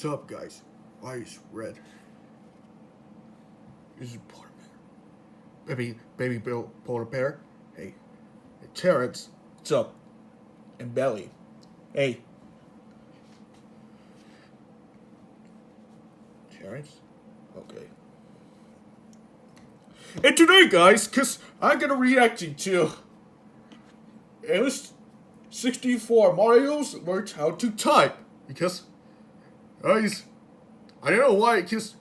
What's up, guys? Why is red? This is polar bear. Baby Bill polar bear. Hey, Terrance. What's up? And Belly. Hey. Terrance? Okay. And today, guys, cause I'm gonna reacting to SMG4 Mario's learned how to type because guys, I don't know why, cause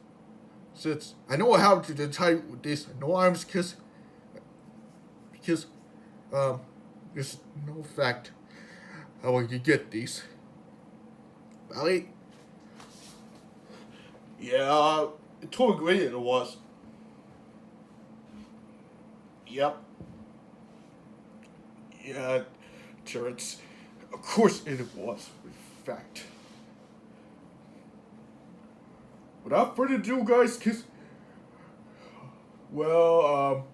since I know how to type with this no arms, because there's no fact how I could get these. Belly? Yeah, it's totally great it was. Yep. Yeah, Terrance. Of course it was, in fact. Without further ado, guys, cause well,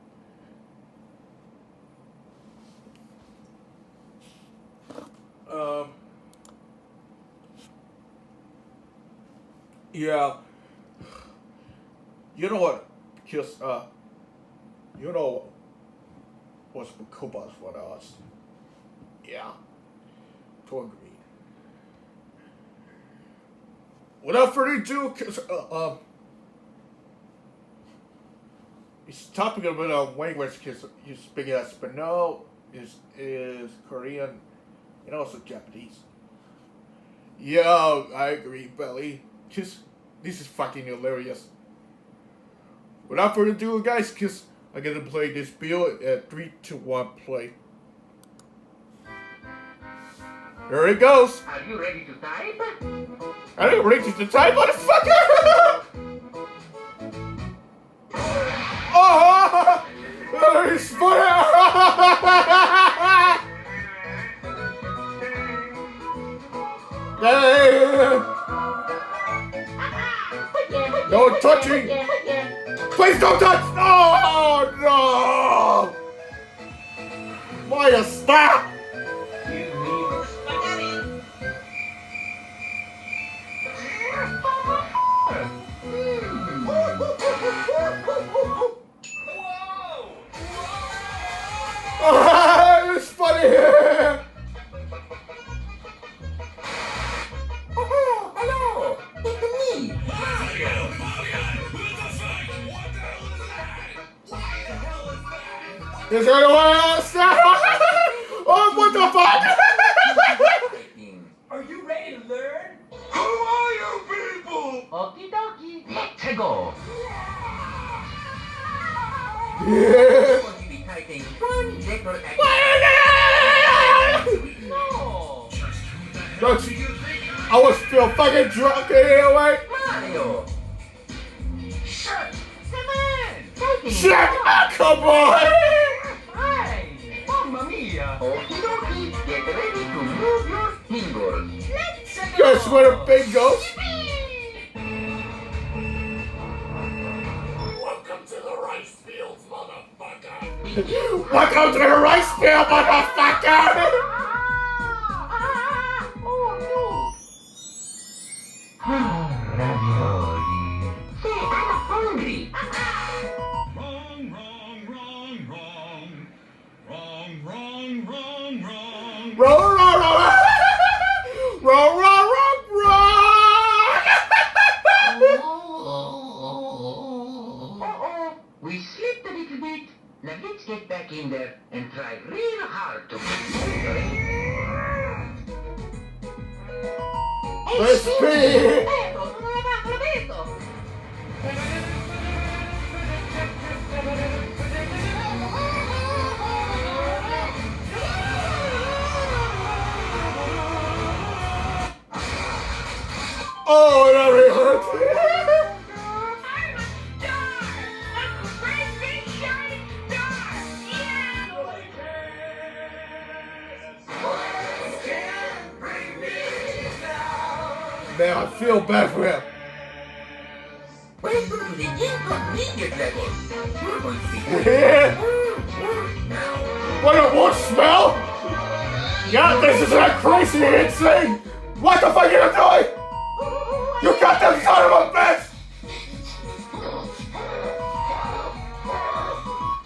yeah. You know what? Because you know what's Kuba's for us? Yeah, to agree. Without further ado, cause it's topic a bit of language because you speak Espanol, is Korean, and also Japanese. Yeah, I agree, Belly. Cause this is fucking hilarious. Without further ado, guys, cause I'm gonna play this build at 3, 2, 1, play. There it goes. Are you ready to type? Are you ready to type, motherfucker? Oh, it's funny. No touching. Please don't touch. Oh no. Maya, stop. It's funny. Oh, hello! It's me! Mario! What the fuck? What the hell is that? Why the hell is that? Is that what else? Oh, what the fuck? Are you ready to learn? Who are you people? Okie dokie, let's go! Yeah. We're going to be typing one letter at No! Don't you? I was still fucking drunk anyway. Mario! Shut! Come on! Typing! Shut up, come on! Fine! Mamma mia! Okie dokie, get ready to move your fingers. Let's go! Guess where the big goes? Welcome to the rice fields, motherfucker. Welcome to the rice field, motherfucker! Ravioli. Say, I'm hungry. Wrong, wrong, wrong, wrong. Wrong, wrong, wrong, wrong. Roll, roll, roll, roll, roll, roll, Uh-oh, we slipped a little bit. Now let's get back in there and try real hard to Let's sì, see. non avevamo detto. Oh, that really hurt. Man, I feel bad for him. Welcome to the intermediate level. We're going to be Yeah. What a what smell? Yeah, this is like crazy insane. What the fuck are you doing? You got that son of a bitch!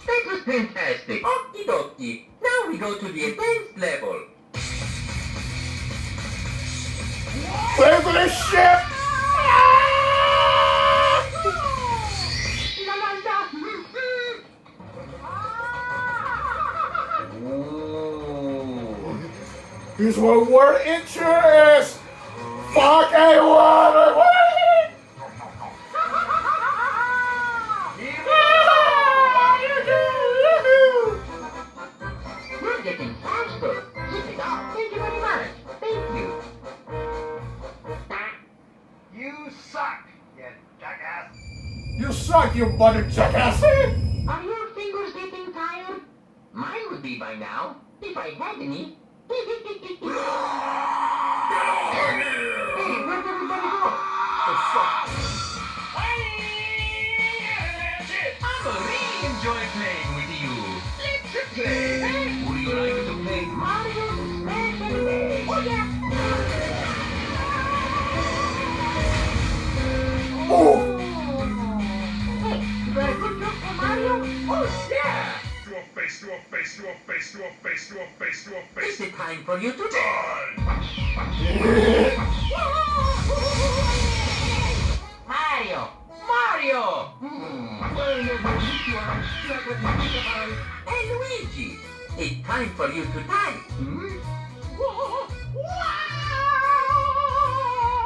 That was fantastic. Okie dokie. Now we go to the advanced level. Play for this shit! Here's what we're interest! Fucking water! You're getting faster. Keep it up. Thank you very much. Thank you. You suck, you jackass. You suck, you butter jackass! Are your fingers getting tired? Mine would be by now, if I had any. Hey, where'd everybody go? I really enjoy playing with you. Let's play. Would you like to play Mario Special Day? Oh, yeah. Oh! Hey, you got a good joke for Mario? Oh, yeah. Your face, your face, your face, your face, your face, your face. Is it time for you to die? Mario! Mario! Hey, Luigi! It's time for you to die.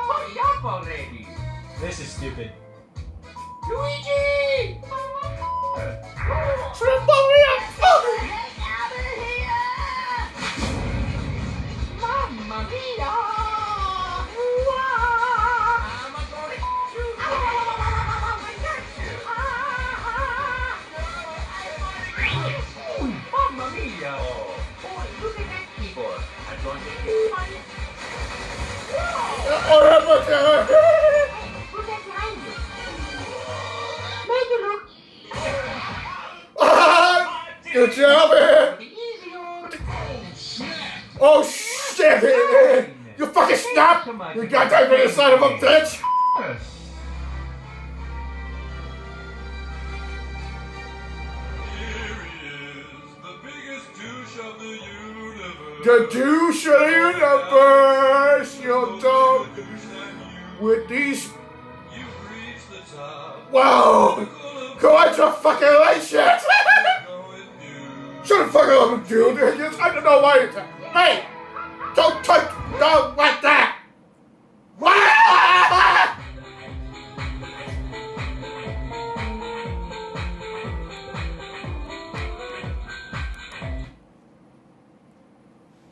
Hurry up already! This is stupid. Luigi! Triple me up! Get out of here! Mamma mia! I'm gonna shoot you! Mamma mia! Boy, look at that keyboard. I'm going to hit my... Who's that behind you? Make it look... Good job, man! Easy on... Oh shit! You fucking stop! You goddamn little son of a bitch! Here he is, the biggest douche of the universe. The douche of the universe! You dog! With these... You've reached the top. Wow! Congratulations! Shut the fuck up, dude! I don't know why you're... Hey! Don't touch... Don't like that!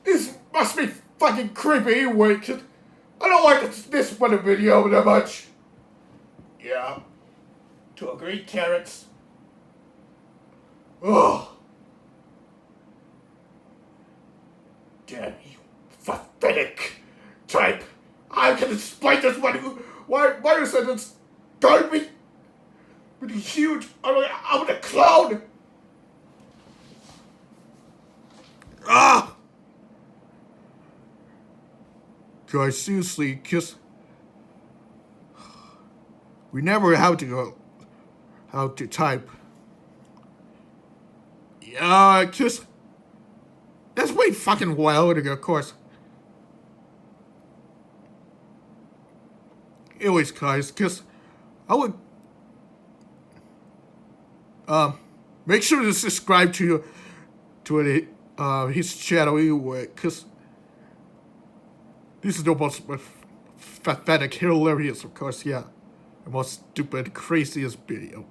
This must be fucking creepy anyway, 'cause I don't like this funny video that much. Yeah. To agree, Terrance. Oh. Damn you, pathetic type. I can explain this one. Why you said it's garbage? But he's huge. I'm a clown. Ah! Guys, seriously, kiss. We never have to go. How to type. Yeah, just. That's way fucking wild, of course. Anyways, guys, because I would make sure to subscribe to his channel anyway, because this is the most pathetic, hilarious, of course, yeah, the most stupid, craziest video.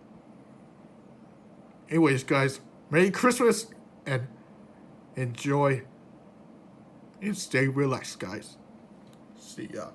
Anyways, guys, Merry Christmas and enjoy and stay relaxed, guys. See ya.